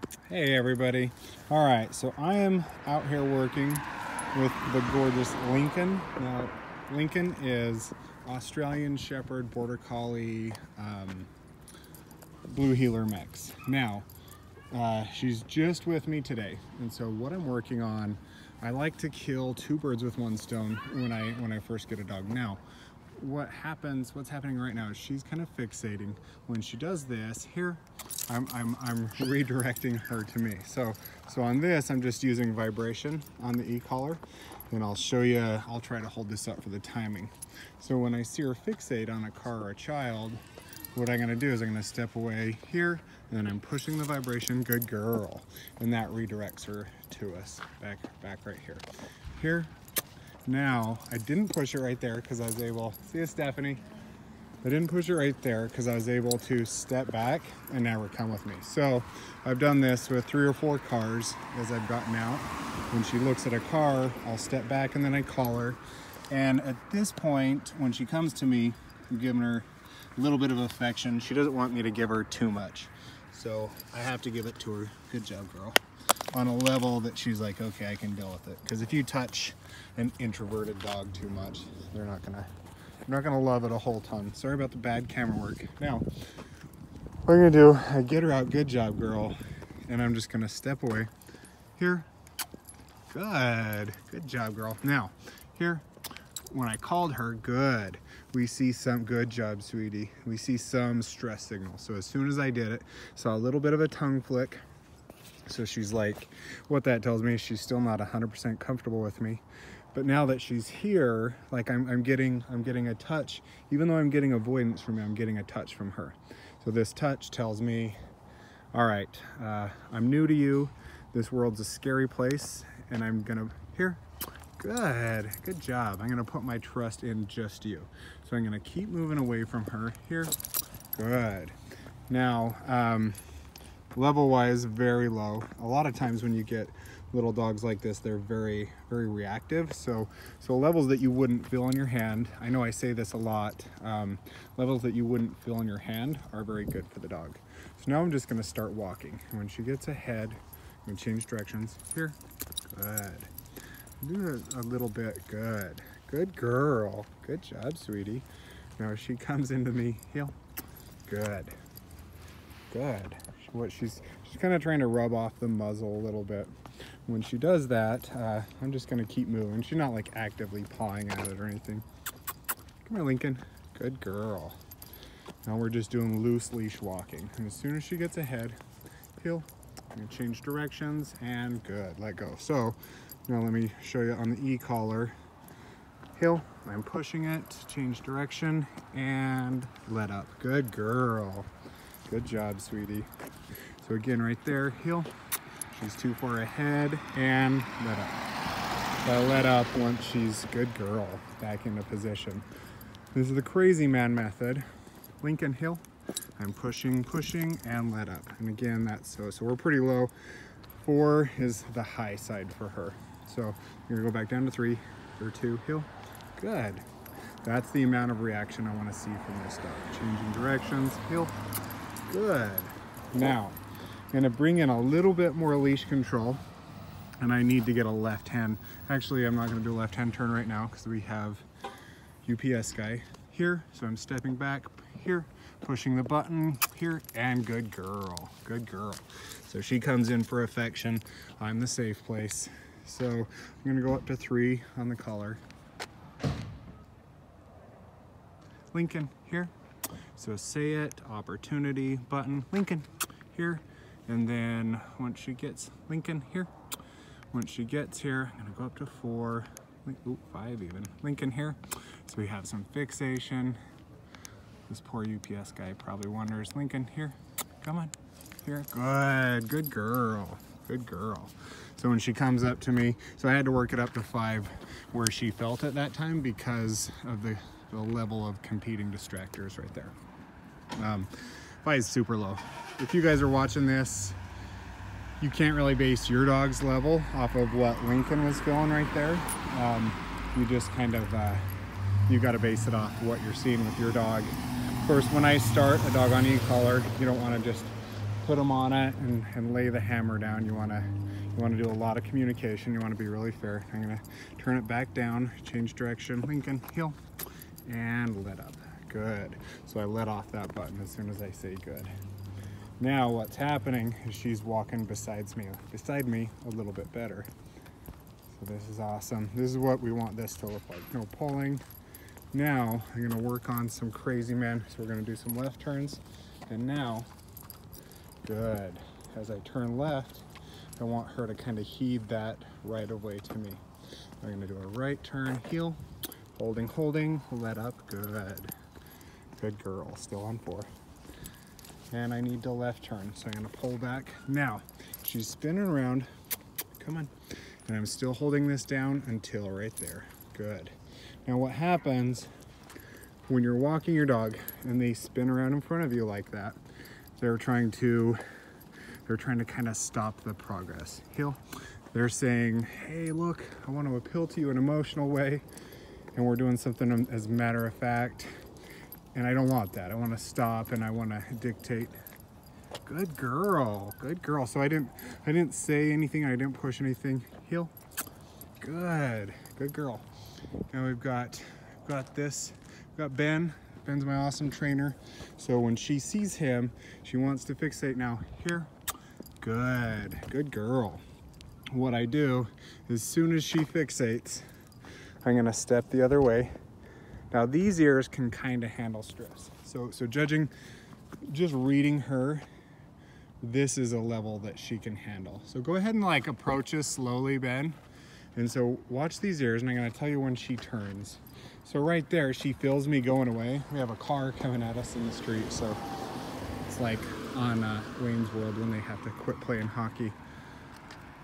Hey everybody. All right, so I am out here working with the gorgeous Lincoln. Now, Lincoln is Australian Shepherd Border Collie Blue Heeler mix. Now, she's just with me today, and so what I'm working on, I like to kill two birds with one stone when I first get a dog. Now, what's happening right now is she's kind of fixating. When she does this here, I'm redirecting her to me. So on this, I'm just using vibration on the e-collar, and I'll show you, I'll try to hold this up for the timing. So when I see her fixate on a car or a child, what I'm gonna do is I'm gonna step away here, and then I'm pushing the vibration, good girl, and that redirects her to us, back right here. Here, now, I didn't push it right there because I was able, see you, Stephanie? I didn't push it right there because I was able to step back and now come with me. So I've done this with 3 or 4 cars as I've gotten out. When she looks at a car, I'll step back and then I call her. And at this point, when she comes to me, I'm giving her a little bit of affection. She doesn't want me to give her too much. So I have to give it to her. Good job, girl. On a level that she's like, okay, I can deal with it. Because if you touch an introverted dog too much, they're not gonna love it a whole ton. Sorry about the bad camera work. Now, what I'm gonna do, I get her out, good job, girl. And I'm just gonna step away. Here, good job, girl. Now, here, when I called her, good. We see some, good job, sweetie. We see some stress signal. So as soon as I did it, saw a little bit of a tongue flick. So she's like, what that tells me is she's still not 100% comfortable with me. But now that she's here, like I'm getting a touch. Even though I'm getting avoidance from me, I'm getting a touch from her. So this touch tells me, all right, I'm new to you. This world's a scary place, and I'm gonna, here, good job. I'm gonna put my trust in just you. So I'm gonna keep moving away from her, here, good. Now, level wise, very low. A lot of times when you get little dogs like this, they're very reactive. So levels that you wouldn't feel in your hand, I know I say this a lot, levels that you wouldn't feel in your hand are very good for the dog. So now I'm just gonna start walking. When she gets ahead, I'm gonna change directions. Here, good. Do it a little bit, good girl. Good job, sweetie. Now she comes into me, heel, good. She's kind of trying to rub off the muzzle a little bit. When she does that, I'm just gonna keep moving. She's not like actively pawing at it or anything. Come here, Lincoln. Good girl. Now we're just doing loose leash walking. And as soon as she gets ahead, heel, I'm gonna change directions, and good, let go. So now let me show you on the e-collar. Heel, I'm pushing it, change direction, and let up. Good girl. Good job, sweetie. So again, right there, heel. She's too far ahead, and let up. So I let up once she's, good girl, back into position. This is the crazy man method. Lincoln, heel. I'm pushing, and let up. And again, that's so we're pretty low. 4 is the high side for her. So you're gonna go back down to 3 or 2, heel. Good. That's the amount of reaction I want to see from this dog. Changing directions, heel. Good. Now, I'm gonna bring in a little bit more leash control, and I need to get a left hand. Actually, I'm not gonna do a left hand turn right now because we have UPS guy here. So I'm stepping back here, pushing the button here, and good girl, good girl. So she comes in for affection. I'm the safe place. So I'm gonna go up to 3 on the collar. Lincoln, here. So say it, opportunity, button, Lincoln, here. And then once she gets, Lincoln, here. Once she gets here, I'm gonna go up to 4, 5 even, Lincoln, here. So we have some fixation. This poor UPS guy probably wonders, Lincoln, here, come on, here, good girl, good girl. So when she comes up to me, so I had to work it up to 5 where she felt it that time because of the level of competing distractors right there. 5 is super low. If you guys are watching this, you can't really base your dog's level off of what Lincoln was feeling right there. You just kind of, you got to base it off what you're seeing with your dog. Of course, when I start a dog on e-collar, you don't want to just put them on it and lay the hammer down. You want to do a lot of communication. You want to be really fair. I'm gonna turn it back down, change direction, Lincoln, heel, and let up. Good. So I let off that button as soon as I say good. Now what's happening is she's walking beside me a little bit better. So this is awesome. This is what we want this to look like. No pulling. Now I'm gonna work on some crazy man. So we're gonna do some left turns. And now, good. As I turn left, I want her to kind of heed that right of way to me. I'm gonna do a right turn, heel, holding, let up, good. Good girl, still on 4. And I need to left turn, so I'm gonna pull back. Now, she's spinning around, come on. And I'm still holding this down until right there, good. Now what happens when you're walking your dog and they spin around in front of you like that, they're trying to kind of stop the progress. Heel, they're saying, hey, look, I want to appeal to you in an emotional way, and we're doing something as a matter of fact, and I don't want that. I want to stop and I want to dictate. Good girl, good girl. So I didn't say anything, I didn't push anything. Heel, good girl. Now we've got this. We've got Ben. Ben's my awesome trainer. So when she sees him, she wants to fixate now. Here, good girl. What I do, as soon as she fixates, I'm gonna step the other way. Now these ears can kind of handle stress. So judging, just reading her, this is a level that she can handle. So go ahead and like approach us slowly, Ben. And so watch these ears, and I'm gonna tell you when she turns. So right there, she feels me going away. We have a car coming at us in the street, so it's like on Wayne's World when they have to quit playing hockey.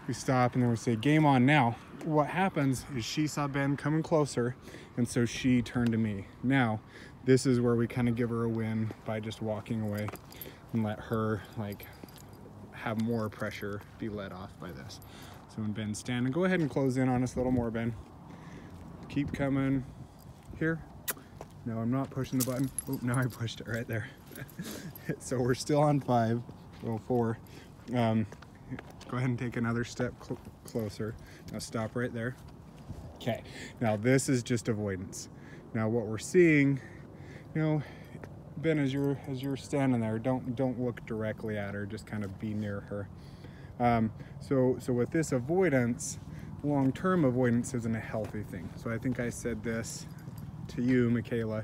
We stop and then we say, game on now. What happens is she saw Ben coming closer, and so she turned to me. Now, this is where we kind of give her a win by just walking away and let her like have more pressure be let off by this. So when Ben's standing, go ahead and close in on us a little more, Ben. Keep coming. Here. No, I'm not pushing the button. Oh, now I pushed it right there. So we're still on 5, well 4. Go ahead and take another step closer. Now stop right there. Okay, now this is just avoidance. Now what we're seeing, you know, Ben, as you're standing there, don't look directly at her, just kind of be near her. So with this avoidance, long-term avoidance isn't a healthy thing. So I think I said this to you, Michaela,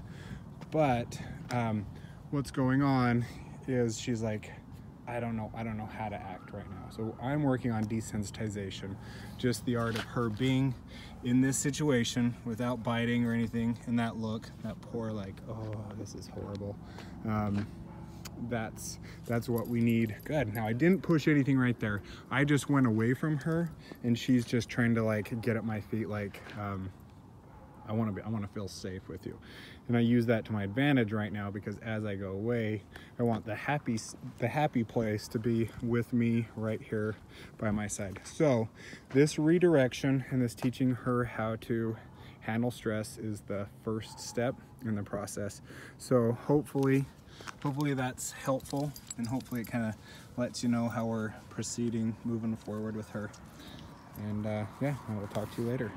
but what's going on is she's like, I don't know how to act right now. So I'm working on desensitization, just the art of her being in this situation without biting or anything, and that look, that poor like, oh, this is horrible. That's what we need. Good. Now I didn't push anything right there. I just went away from her, and she's just trying to like get at my feet like, I want to feel safe with you. And I use that to my advantage right now, because as I go away, I want the happy place to be with me right here by my side. So this redirection and this teaching her how to handle stress is the first step in the process. So hopefully that's helpful, and hopefully it kind of lets you know how we're proceeding, moving forward with her. And yeah, I will talk to you later.